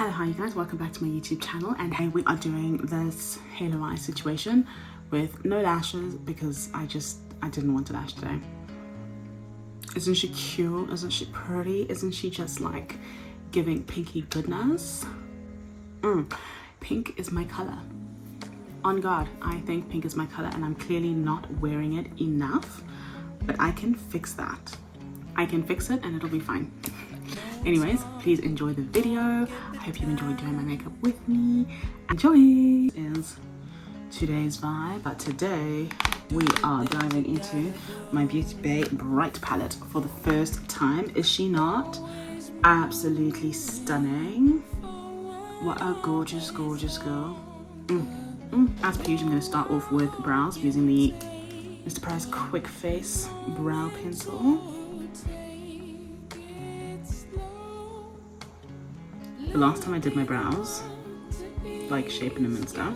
Hello, hi you guys, welcome back to my YouTube channel, and hey, we are doing this halo eye situation with no lashes because I didn't want to lash today. Isn't she cute? Isn't she pretty? Isn't she just like giving pinky goodness? Pink is my color. On God, I think pink is my color and I'm clearly not wearing it enough, but I can fix that. I can fix it and it'll be fine. Anyways, please enjoy the video. I hope you enjoyed doing my makeup with me. Enjoy! Is today's vibe, but today we are diving into my Beauty Bay Bright palette for the first time. Is she not absolutely stunning? What a gorgeous, gorgeous girl. As per usual, I'm going to start off with brows using the Mr. Price Quick Face Brow Pencil. The last time I did my brows, like shaping them and stuff,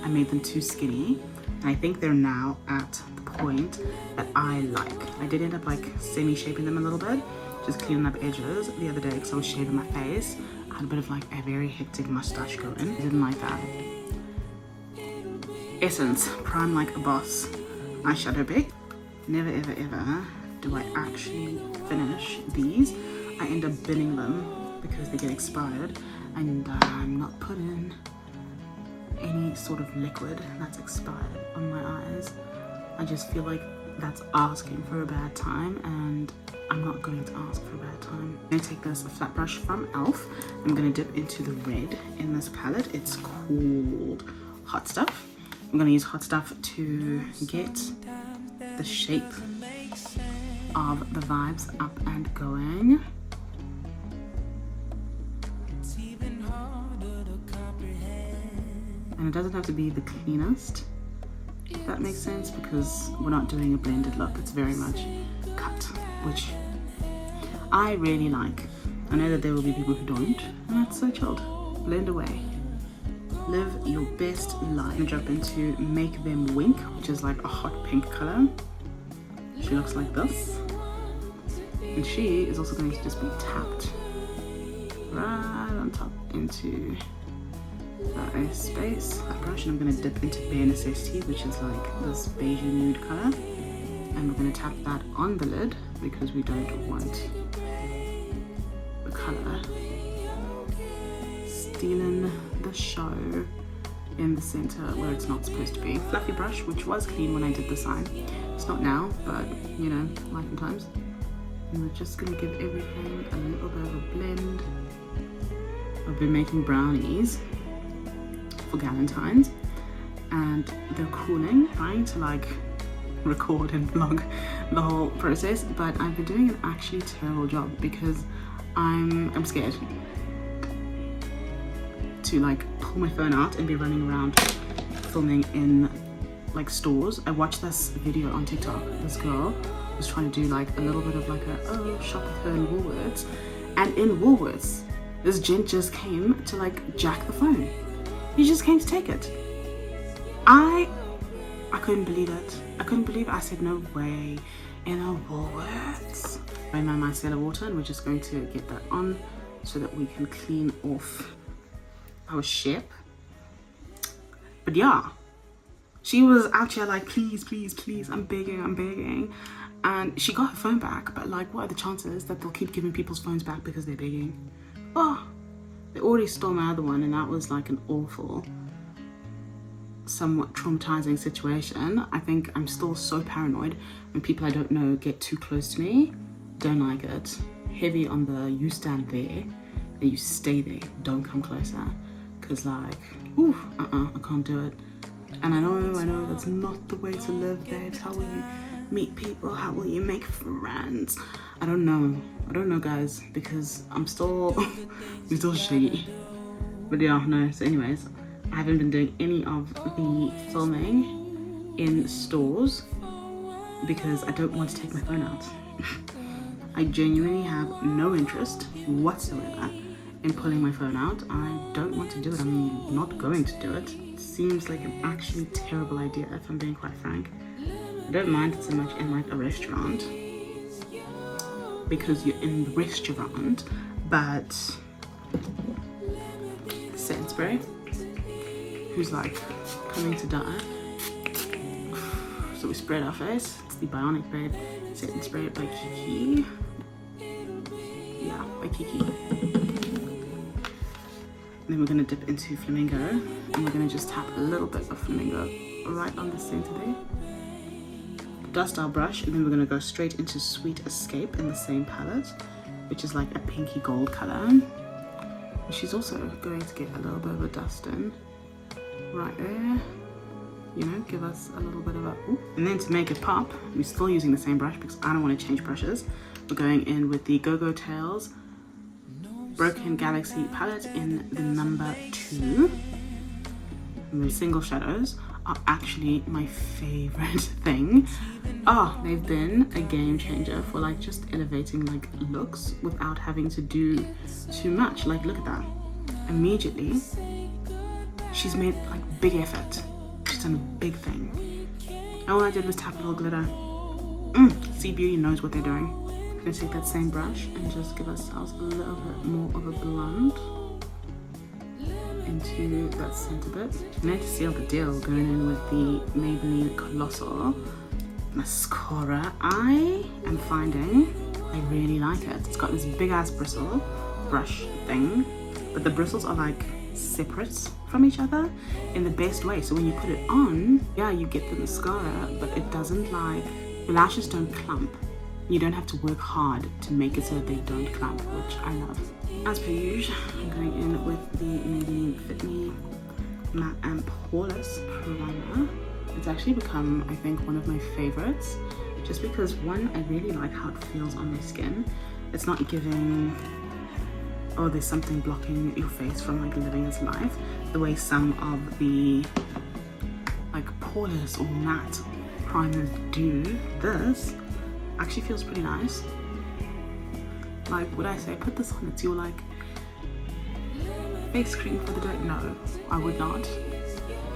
I made them too skinny, and I think they're now at the point that I like. I did end up like semi-shaping them a little bit, just cleaning up edges the other day because I was shaving my face. I had a bit of like a very hectic mustache going. I didn't like that. Essence Prime Like a Boss eyeshadow pick. Never ever ever do I actually finish these. I end up binning them because they get expired, and I'm not putting any sort of liquid that's expired on my eyes. I just feel like that's asking for a bad time, and I'm not going to ask for a bad time. I'm going to take this flat brush from e.l.f. I'm going to dip into the red in this palette. It's called Hot Stuff. I'm going to use Hot Stuff to get the shape of the vibes up and going. And it doesn't have to be the cleanest, if that makes sense, because we're not doing a blended look. It's very much cut, which I really like. I know that there will be people who don't, and that's so chilled. Blend away. Live your best life. I'm gonna jump into Make Them Wink, which is like a hot pink color. She looks like this. And she is also going to just be tapped right on top into that space. That brush, and I'm going to dip into Bare Necessity, which is like this beige nude color, and we're going to tap that on the lid because we don't want the color stealing the show in the center where it's not supposed to be. Fluffy brush, which was clean when I did the sign. It's not now, but you know, life and times. And we're just going to give everything a little bit of a blend. I've been making brownies for valentines, and they're cooling, trying to like record and vlog the whole process, but I've been doing an actually terrible job because I'm scared to like pull my phone out and be running around filming in like stores. I watched this video on TikTok. This girl was trying to do like a little bit of like a shop with her in Woolworths, and in Woolworths this gent just came to like jack the phone. He just came to take it. I couldn't believe it. I couldn't believe it. I said, no way, in a Woolworths. I my micellar water, and we're just going to get that on so that we can clean off our ship. But yeah, she was out here like, please, please, please, I'm begging. And she got her phone back, but like, what are the chances that they'll keep giving people's phones back because they're begging? Oh, they already stole my other one, and that was like an awful, somewhat traumatizing situation. I think I'm still so paranoid when people I don't know get too close to me. Don't like it. Heavy on the you stand there and you stay there. Don't come closer. Because like, I can't do it. And I know that's not the way to live, babes. How will you meet people? How will you make friends? I don't know guys, because I'm still shaggy. But yeah, no, so anyways, I haven't been doing any of the filming in stores because I don't want to take my phone out. I genuinely have no interest whatsoever in pulling my phone out. I don't want to do it. I'm not going to do it. It seems like an actually terrible idea, if I'm being quite frank. I don't mind it so much in like a restaurant because you're in the restaurant, but spray, who's like coming to die. So we sprayed our face. It's the Bionic Babe Setting Spray by Kiki. Yeah, by Kiki. Then we're gonna dip into Flamingo, and we're gonna just tap a little bit of Flamingo right on the center there. Dust our brush, and then we're gonna go straight into Sweet Escape in the same palette, which is like a pinky gold color. She's also going to get a little bit of a dust in right there, you know, give us a little bit of a ooh. And then to make it pop, we're still using the same brush because I don't want to change brushes. We're going in with the Go-Go Tales Broken Galaxy palette in the number 2. And the single shadows are actually my favorite thing. Oh, they've been a game changer for like just elevating like looks without having to do too much. Like, look at that. Immediately, she's made like big effort. She's done a big thing. And all I did was tap a little glitter. C Beauty knows what they're doing. I'm gonna take that same brush and just give ourselves a little bit more of a blend into that center bit. And then to seal the deal, going in with the Maybelline Colossal mascara. I am finding I really like it. It's got this big ass bristle brush thing, but the bristles are like separate from each other in the best way. So when you put it on, yeah, you get the mascara, but it doesn't like, your lashes don't clump. You don't have to work hard to make it so that they don't clump, which I love. As per usual, I'm going in with the Maybelline Fit Me Matte and Poreless Primer. It's actually become, I think, one of my favorites, just because one, I really like how it feels on my skin. It's not giving, oh, there's something blocking your face from like living its life, the way some of the like poreless or matte primers do. This actually feels pretty nice. Like, would I say put this on? It's your like face cream for the day? No, I would not.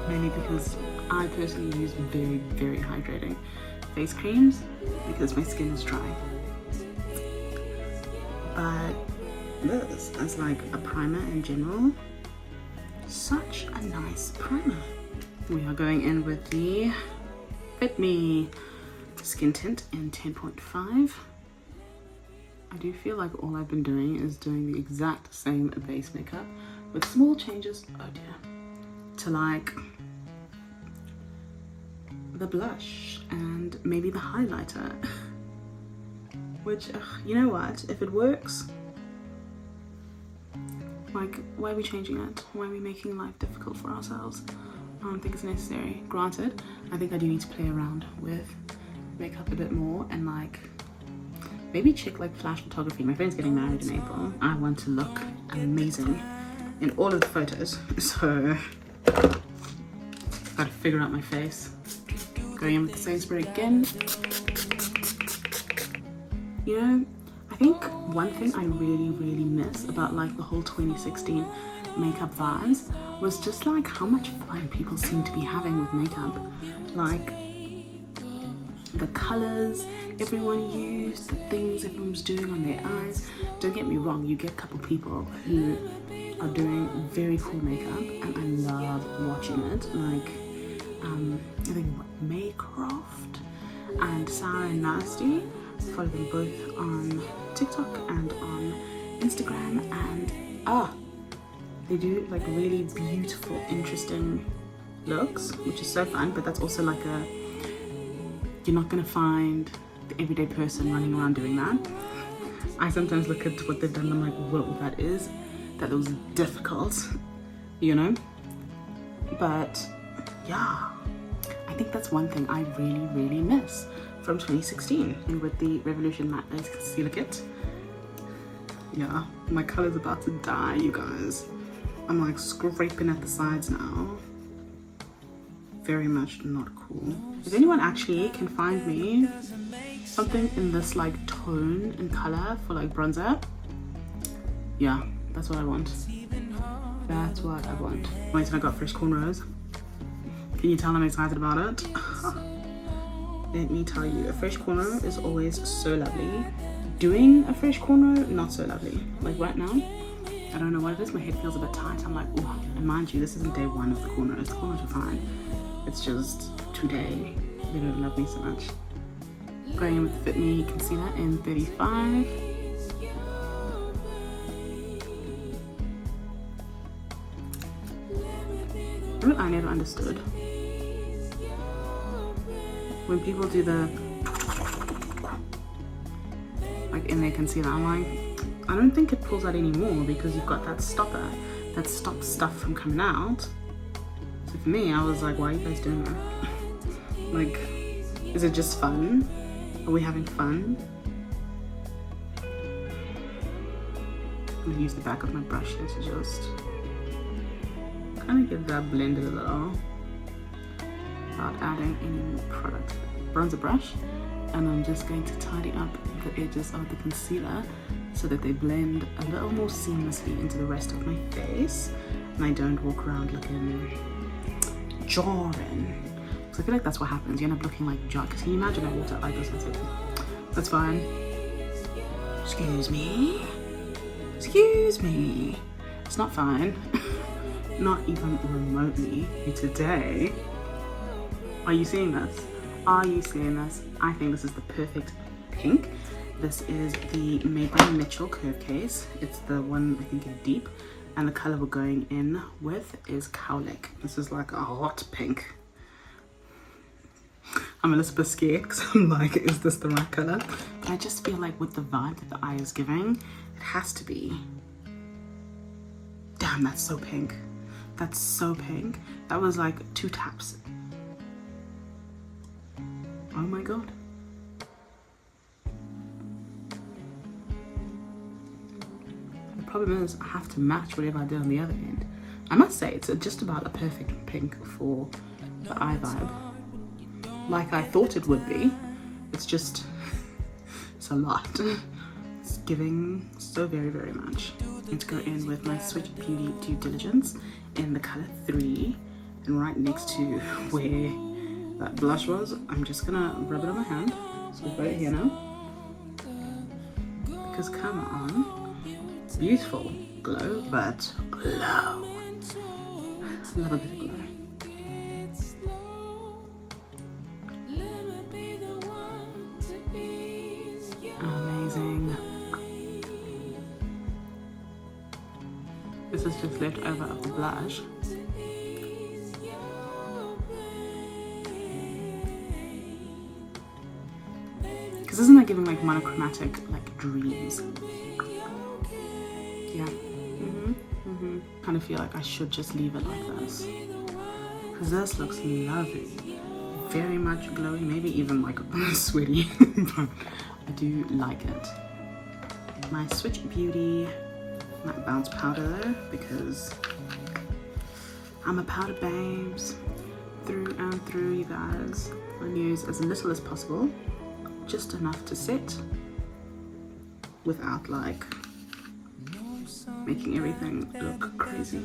Mainly because I personally use very, very hydrating face creams because my skin is dry. But this as like a primer in general, such a nice primer. We are going in with the Fit Me Skin Tint in 10.5. I do feel like all I've been doing is doing the exact same base makeup with small changes, oh dear, to like the blush and maybe the highlighter. Which, you know what, if it works, like, why are we changing it? Why are we making life difficult for ourselves? I don't think it's necessary. Granted, I think I do need to play around with makeup a bit more and like maybe check like flash photography. My friend's getting married in April. I want to look amazing in all of the photos, so gotta figure out my face. Going in with the same spray again. You know, I think one thing I really, really miss about like the whole 2016 makeup vibes was just like how much fun people seem to be having with makeup. Like the colors everyone used, the things everyone was doing on their eyes. Don't get me wrong, you get a couple people who are doing very cool makeup and I love watching it. Like I think Maycroft and Sarah and Nasty, follow them both on TikTok and on Instagram, and they do like really beautiful, interesting looks, which is so fun. But that's also like you're not gonna find the everyday person running around doing that. I sometimes look at what they've done and I'm like, whoa, that looks difficult, you know? But yeah, I think that's one thing I really, really miss from 2016. And with the Revolution Matte Base Concealer Kit, yeah, my color's about to die, you guys. I'm like scraping at the sides now. Very much not cool. If anyone actually can find me something in this like tone and color for like bronzer, yeah, that's what I want. That's what I want. Wait till I got fresh cornrows. Can you tell I'm excited about it? Let me tell you, a fresh cornrow is always so lovely. Doing a fresh cornrow, not so lovely. Like right now, I don't know what it is, my head feels a bit tight. I'm like, oh, and mind you, this isn't day one of the corners. The corners are fine. It's just today, they don't love me so much. Going in with the Fit Me concealer in 35. What I never understood, when people do the like in their concealer, I'm like, I don't think it pulls out anymore because you've got that stopper that stops stuff from coming out. So for me, I was like, why are you guys doing that? Like, is it just fun? Are we having fun? I'm gonna use the back of my brush here to just kind of get that blended a little without adding any more product. Bronzer brush, and I'm just going to tidy up the edges of the concealer so that they blend a little more seamlessly into the rest of my face and I don't walk around looking jarring. Because I feel like that's what happens. You end up looking like junk. Can you imagine I walked out like this? And I said, that's fine. Excuse me. Excuse me. It's not fine. Not even remotely. Today. Are you seeing this? Are you seeing this? I think this is the perfect pink. This is the Made by Mitchell curve case. It's the one I think in deep. And the color we're going in with is Cowlick. This is like a hot pink. I'm a little bit scared because I'm like, is this the right color? But I just feel like with the vibe that the eye is giving, it has to be. Damn, that's so pink. That's so pink. That was like 2 taps. Oh my god. The problem is I have to match whatever I do on the other end. I must say it's just about a perfect pink for the eye vibe. Like I thought it would be. It's just, it's a lot. It's giving so very, very much. I'm going to go in with my Switch Beauty Due Diligence in the color 3. And right next to where that blush was, I'm just gonna rub it on my hand. So we've got it here now. Because come on, beautiful glow, but glow. Love a bit of glow. Amazing. This is just left over of the blush. Because isn't that giving like monochromatic, like dreams? Yeah. Kind of feel like I should just leave it like this. Because this looks lovely. Very much glowy, maybe even like sweaty. But I do like it. My Switch Beauty matte bounce powder though, because I'm a powder babes. Through and through, you guys. I'm going to use as little as possible. Just enough to set without like making everything look crazy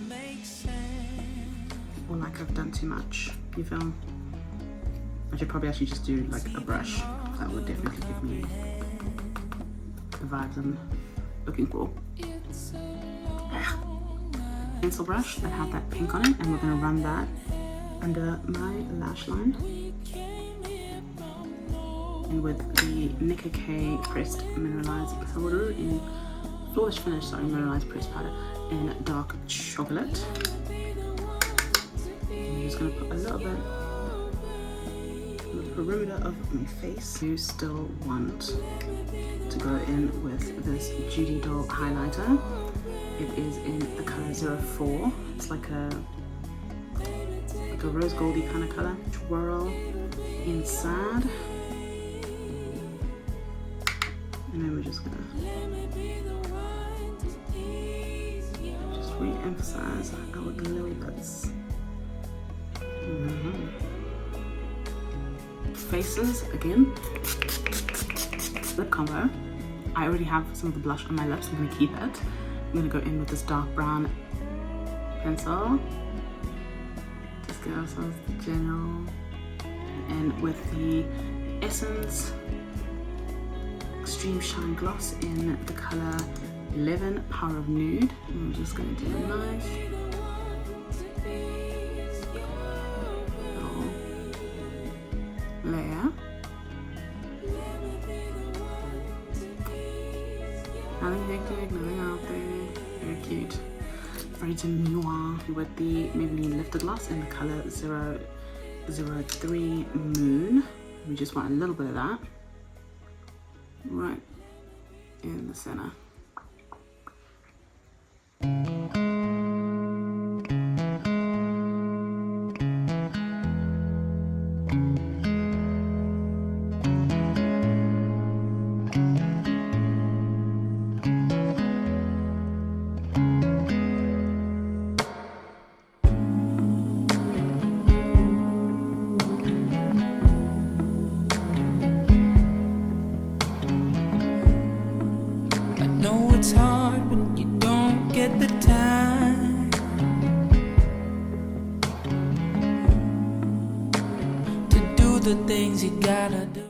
or like I've done too much. You feel? I should probably actually just do like a brush. That would definitely give me the vibes I'm looking for. Pencil brush that had that pink on it, and we're going to run that under my lash line. And with the Nicka K pressed mineralized powder in flawless finish, mineralized pressed powder in dark chocolate. I'm just gonna put a little bit on the perimeter of my face. You still want to go in with this Judy Doll highlighter. It is in the color 04. It's like a rose goldy kind of color. Twirl inside. And then we're just gonna just re-emphasize our glowy bits. Faces again. Lip combo. I already have some of the blush on my lips. I'm gonna keep it. I'm gonna go in with this dark brown pencil. Just get ourselves the general. And with the Essence Extreme Shine Gloss in the color 11 Power of Nude. I'm just going to do a nice little layer. Nothing hectic, nothing out there. Very cute. Very demure with the Maybelline Lifted Gloss in the color 003 Moon. We just want a little bit of that right in the center. It's hard when you don't get the time to do the things you gotta do.